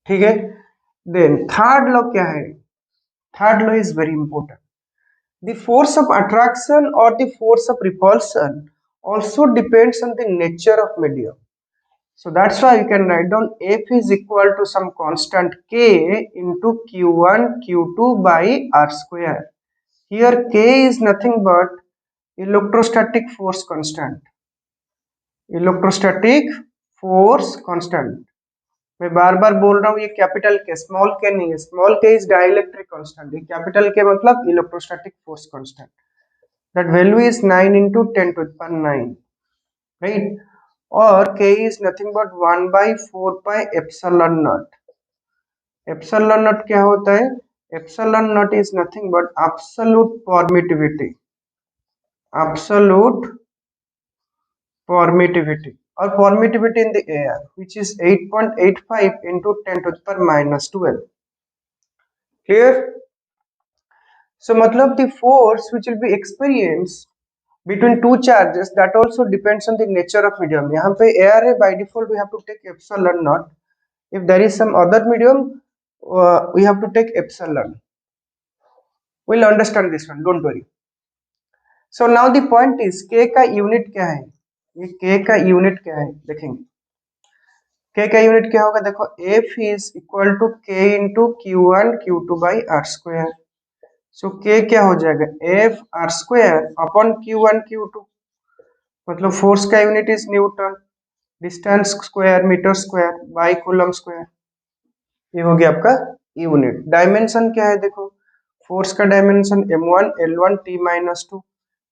ठीक है। देन थर्ड लॉ क्या है? Third law is very important. The force of attraction or the force of repulsion also depends on the nature of medium. So that's why you can write down F is equal to some constant K into Q1 Q2 by R square। Here K is nothing but electrostatic force constant, electrostatic force constant. मैं बार बार बोल रहा हूँ ये capital के, small के नहीं है। Small के इज डाइलेक्ट्रिक कांस्टेंट, ये कैपिटल के मतलब electrostatic force constant. That value is 9 into 10 to the power 9, right. और k is nothing but 1/4 pi epsilon not. Epsilon naught क्या होता है? Epsilon naught is nothing but absolute permittivity, absolute permittivity or permittivity in the air, which is 8.85 into 10 to the power -12। Clear? So matlab the force which will be experienced between two charges, that also depends on the nature of medium। यहाँ पे air है, by default we have to take epsilon naught। if there is some other medium we have to take epsilon। we'll understand this one, don't worry। so now the point is k का unit क्या है? ये k का unit क्या है देखेंगे। k का unit क्या होगा? देखो F is equal to k into Q1 Q2 by r square. So k क्या हो जाएगा? F are square upon Q1 Q2, मतलब फोर्स का unit is newton, distance square metre square by coulomb square. ये हो गया आपका यूनिट। डायमेंशन क्या है? देखो फोर्स का dimension m1 L1 T-2,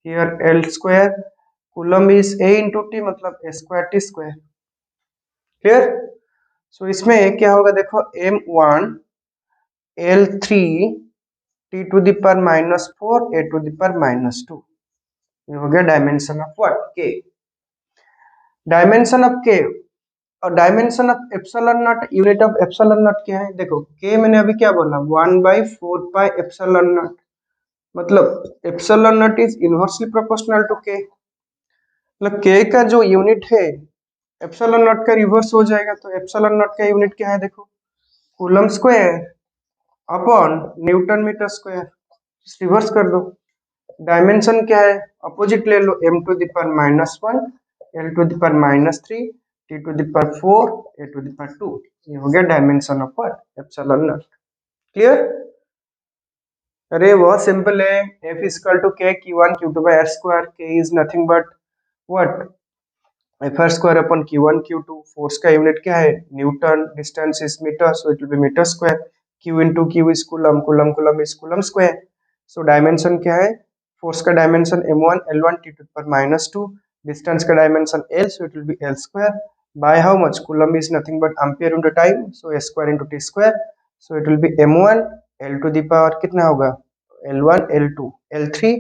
here L square, coulomb is A into T मतलब A square T square. Clear? So इसमें क्या होगा? देखो m1 L3 T to the power -4 A to the power -2। ये हो गया dimension of what? K। Dimension of K और dimension of epsilon naught, unit of epsilon naught क्या है? देखो K मैंने अभी क्या बोला? 1/4 पाई एप्सिलॉन नॉट, मतलब epsilon naught is inversely proportional to K। मतलब K का जो यूनिट है एप्सिलॉन नॉट का रिवर्स हो जाएगा। तो एप्सिलॉन नॉट का यूनिट क्या है? देखो coulomb square upon newton metre square, reverse कर दो। डायमेंशन क्या है? अपोजिट ले लो, m to the power -1 L to the power -3 T to the power 4 A to the power 2। ये हो गया dimension of what? Epsilon naught. Clear? अरे बहुत सिंपल है। F is equal to K Q1 Q2 by R square. K is nothing but what? F R square upon Q1 Q2। Force का unit क्या है? Newton, distance is metre, so it will be metre square. Q into Q is coulomb, coulomb coulomb is coulomb square. So dimension क्या है? Force का dimension m1 L1 T to the power -2, distance का dimension L, so it will be L square by how much? Coulomb is nothing but ampere into time, so A square into T square. So it will be m1 L to the power कितना होगा? L1 L2 L3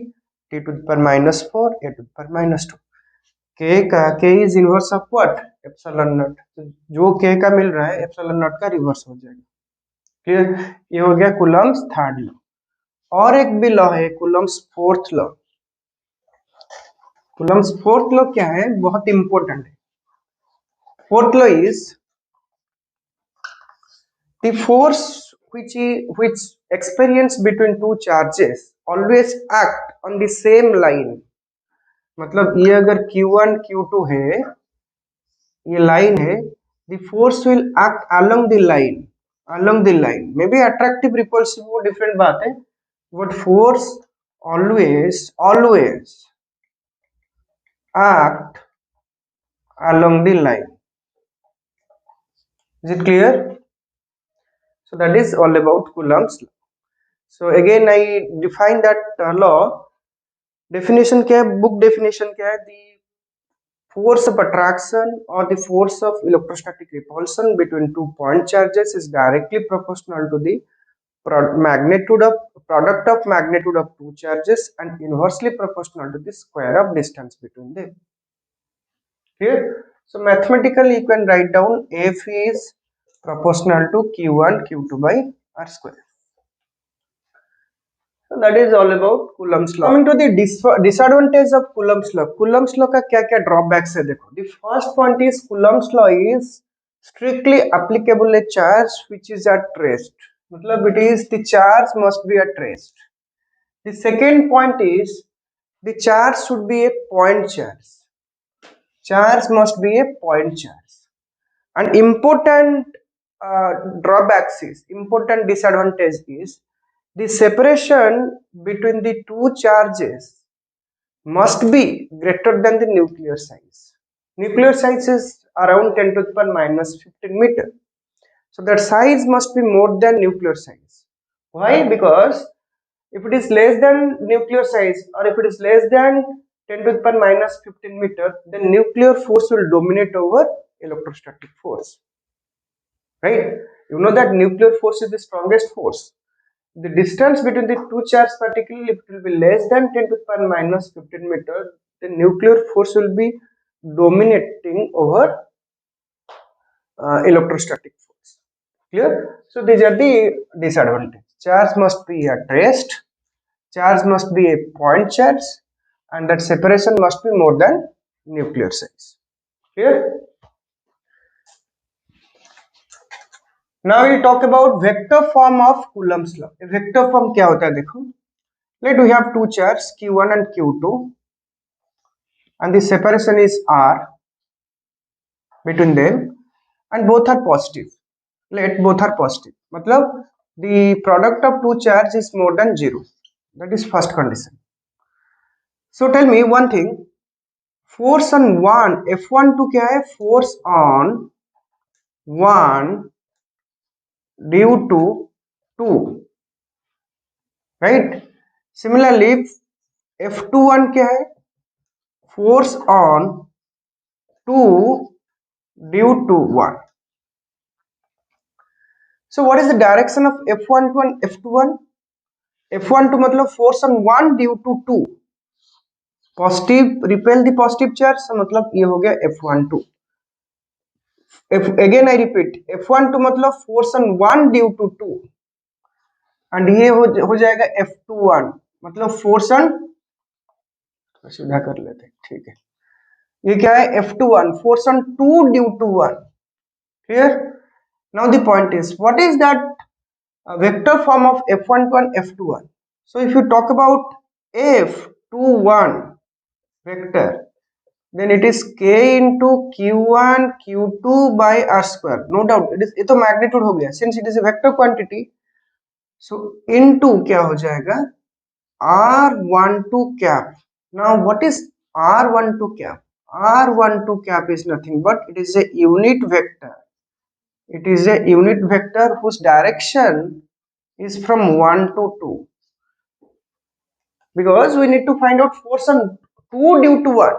T to the power -4 A to the power -2। K का K is inverse of what? Epsilon naught. जो K का मिल रहा है epsilon not का reverse हो जाएगा। क्लियर? ये हो गया कूलम्स थर्ड लॉ। और एक भी लॉ है Coulomb's fourth law. Coulomb's fourth law क्या है? बहुत इंपॉर्टेंट है। Fourth law is the force which experience between two charges always act on the same line। मतलब ये अगर Q1 Q2 है, ये लाइन है, the force will act along the line, along the line। May be attractive repulsive वो different बात है, but force always act along the line। is it clear? so that is all about Coulomb's law। so again I define that law। definition क्या है? book definition क्या है? the force of attraction or the force of electrostatic repulsion between two point charges is directly proportional to the magnitude of product of magnitude of two charges and inversely proportional to the square of distance between them. Clear? So mathematically you can write down F is proportional to Q1 Q2 by R square. So that is all about Coulomb's law. Coming to the disadvantage of Coulomb's law. Coulomb's law का क्या क्या drawbacks है देखो. The first point is Coulomb's law is strictly applicable a charge which is at rest. मतलब it is the charge must be at rest. The second point is the charge should be a point charge. Charge must be a point charge. And important important disadvantage is the separation between the two charges must be greater than the nuclear size. Nuclear size is around 10 to the power minus 15 meter. So that size must be more than nuclear size. Why? Because if it is less than nuclear size or if it is less than 10 to the power minus 15 meter, then nuclear force will dominate over electrostatic force. Right? You know that nuclear force is the strongest force. The distance between the two charges, particularly if it will be less than 10 to the power minus 15 meter, the nuclear force will be dominating over electrostatic force. Clear? So these are the disadvantages. Charge must be at rest, charge must be a point charge, and that separation must be more than nuclear size. Clear? Now we talk about vector form of Coulomb's law. A vector form क्या होता है देखो. Let we have two charges Q1 and Q2 and the separation is R between them and both are positive. Let both are positive. मतलब the product of two charges is more than 0. That is first condition. So tell me one thing. Force on one F12 क्या है? Force on one due to 2. Right? Similarly F21 क्या है? Force on 2 due to 1. So what is the direction of F12 and F21? F12 मतलब force on 1 due to 2. Positive repel the positive charge, so मतलब ये हो गया F12. Again I repeat, F12 मतलब force on 1 due to 2 and ये हो जाएगा F21 मतलब force on, सीधा कर लेते हैं, ठीक है. ये क्या है? F21 force on 2 due to 1. Clear? Now the point is, what is that vector form of F12 and F21? So if you talk about F21 vector, then it is k into q1 q2 by r square. No doubt it is, ये तो magnitude हो गया, since it is a vector quantity, so into क्या हो जाएगा? r12 cap. Now what is r12 cap? R12 cap is nothing but it is a unit vector. It is a unit vector whose direction is from 1 to 2. Because we need to find out force on 2 due to 1.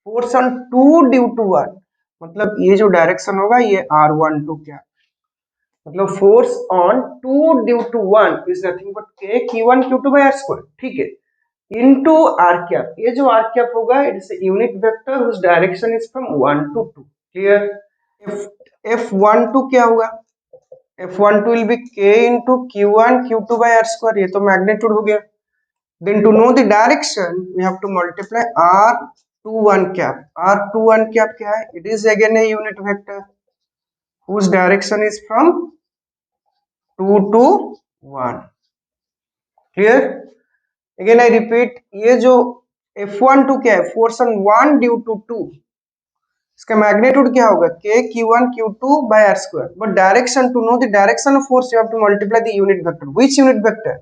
Force on 2 due to 1. मतलब ये जो direction होगा ये R12 क्या? मतलब force on 2 due to 1 is nothing but k q1 q2 by r square. ठीक है? Into r cap. ये जो r cap होगा it is a unit vector whose direction is from 1 to 2. Clear? F12 क्या होगा? F12 will be k into q1 q2 by r square. ये तो magnitude हो गया. Then to know the direction we have to multiply r21 cap. R21 cap क्या है? It is again a unit vector whose direction is from 2 to 1. Clear? Again I repeat, ये जो F12 क्या है? Force on 1 due to 2. इसका magnitude क्या होगा? k q1 q2 by r square. But direction, to know the direction of force you have to multiply the unit vector. Which unit vector?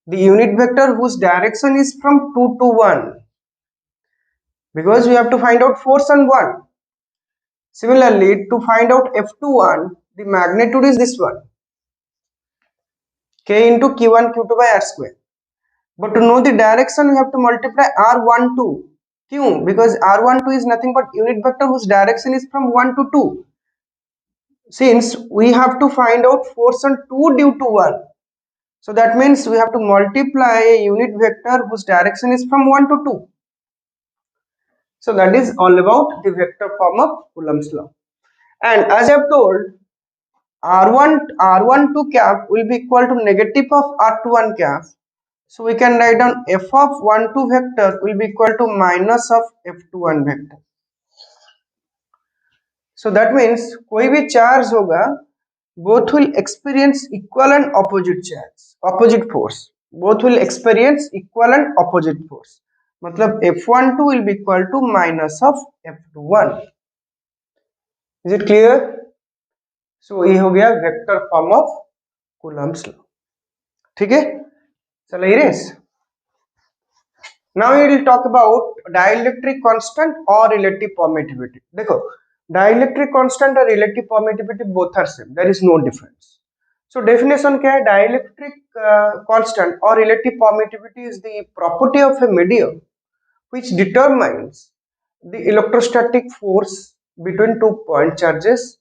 The unit vector whose direction is from 2 to 1. Because we have to find out force on 1. Similarly, to find out F21, the magnitude is this one. K into q1 q2 by r square. But to know the direction we have to multiply r12. क्यों? Because r12 is nothing but unit vector whose direction is from 1 to 2. Since we have to find out force on 2 due to 1, so that means we have to multiply a unit vector whose direction is from 1 to 2. So that is all about the vector form of Coulomb's law. And as I have told, r12 cap will be equal to negative of r21 cap. So we can write down f of 12 vector will be equal to minus of f21 vector. So that means कोई भी charge होगा, both will experience equal and opposite charge, opposite force. Both will experience equal and opposite force. मतलब f12 will be equal to minus of f21. Is it clear? So ये हो गया vector form of Coulomb's law. ठीक है, चलो erase. Now we will talk about dielectric constant or relative permittivity. देखो, dielectric constant और relative permittivity both are same. There is no difference. So definition क्या है? Dielectric constant or relative permittivity is the property of a medium which determines the electrostatic force between two point charges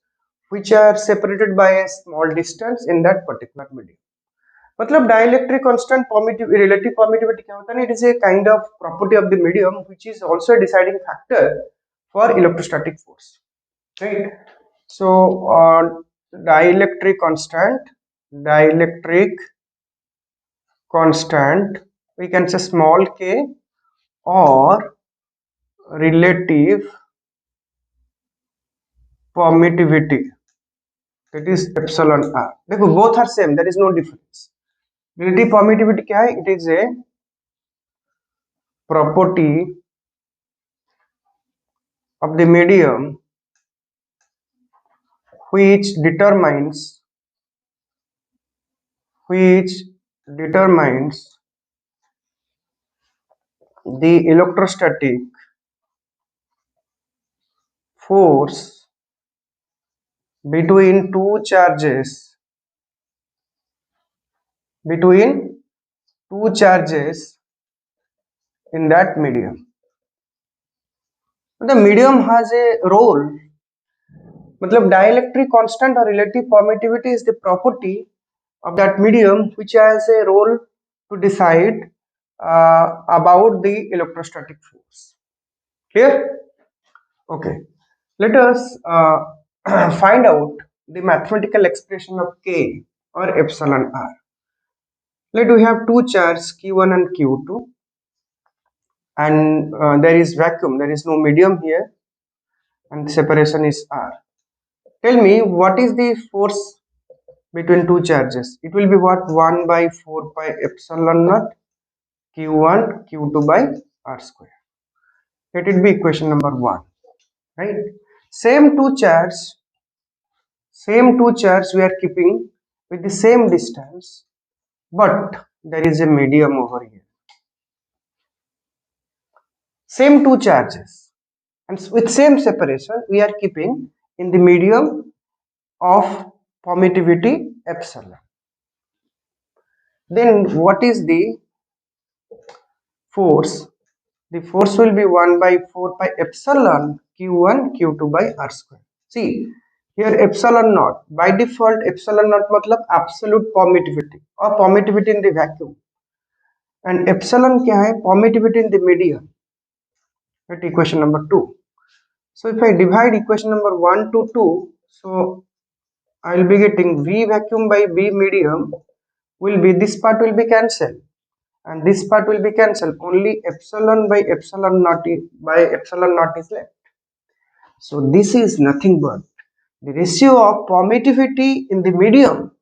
which are separated by a small distance in that particular medium. मतलब dielectric constant primitive relative permittivity क्या होता है? It is a kind of property of the medium which is also a deciding factor for electrostatic force, right? So dielectric constant we can say small k or relative permittivity, that is epsilon r. देखो both are same, there is no difference. Relative permittivity क्या है? It is a property of the medium which determines the electrostatic force between two charges in that medium. The medium has a role. मतलब dielectric constant or relative permittivity is the property of that medium which has a role to decide about the electrostatic force. Clear? Okay. Let us find out the mathematical expression of k or epsilon r. Let we have two charges q1 and q2, and there is vacuum, there is no medium here, and the separation is r. Tell me what is the force between two charges? It will be what? 1 by 4 pi epsilon naught q1 q2 by r square. Let it be equation number 1, right? Same two charges we are keeping with the same distance, but there is a medium over here. Same two charges and with same separation we are keeping in the medium of permittivity epsilon. Then what is the force? The force will be 1 by 4 pi epsilon q1 q2 by r square. See here epsilon naught, by default epsilon naught मतलब absolute permittivity or permittivity in the vacuum, and epsilon क्या है? Permittivity in the medium. At equation number 2. So if I divide equation number 1 to 2, so I will be getting V vacuum by V medium will be, this part will be cancelled and this part will be cancelled, only epsilon by epsilon naught is left. So this is nothing but the ratio of permittivity in the medium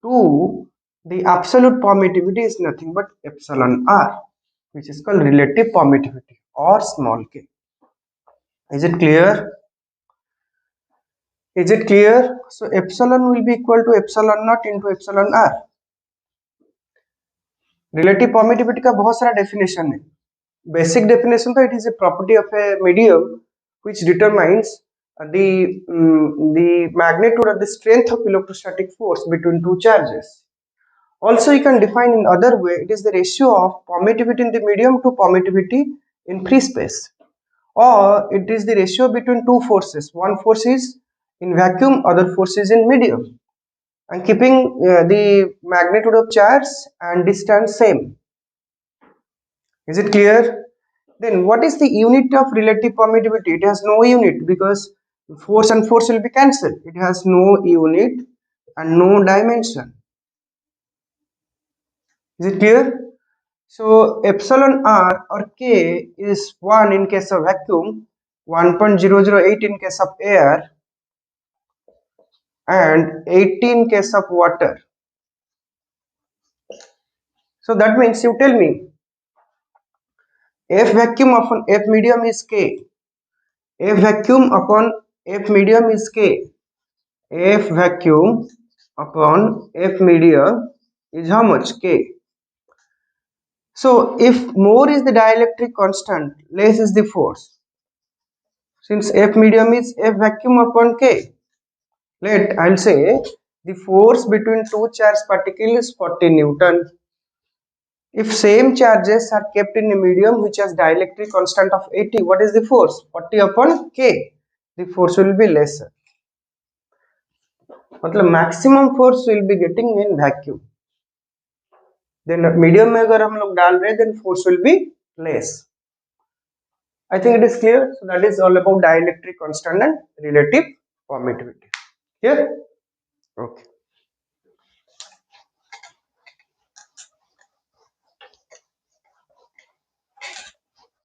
to the absolute permittivity is nothing but epsilon r, which is called relative permittivity or small k. Is it clear? Is it clear? So epsilon will be equal to epsilon naught into epsilon r. Relative permittivity का बहुत सारा definition है. Basic definition तो it is a property of a medium which determines the magnitude or the strength of electrostatic force between two charges. Also you can define in other way, it is the ratio of permittivity in the medium to permittivity in free space. or it is the ratio between two forces. One force is in vacuum, other force is in medium, and keeping the magnitude of charge and distance same. Is it clear? Then what is the unit of relative permittivity? It has no unit because force and force will be cancelled. It has no unit and no dimension. Is it clear? So epsilon r or k is 1 in case of vacuum, 1.008 in case of air, and 80 in case of water. So that means you tell me F vacuum upon F medium is K. F vacuum upon F medium is K. F vacuum upon F medium is how much? K. So if more is the dielectric constant, less is the force. Since F medium is F vacuum upon K, I'll say the force between two charged particles is 40 Newton. If same charges are kept in a medium which has dielectric constant of 80, what is the force? 40 upon K. The force will be lesser. मतलब maximum force will be getting in vacuum. Then medium में अगर हम लोग डाल रहे then force will be less. I think it is clear. So that is all about dielectric constant and relative permittivity. Clear? Okay.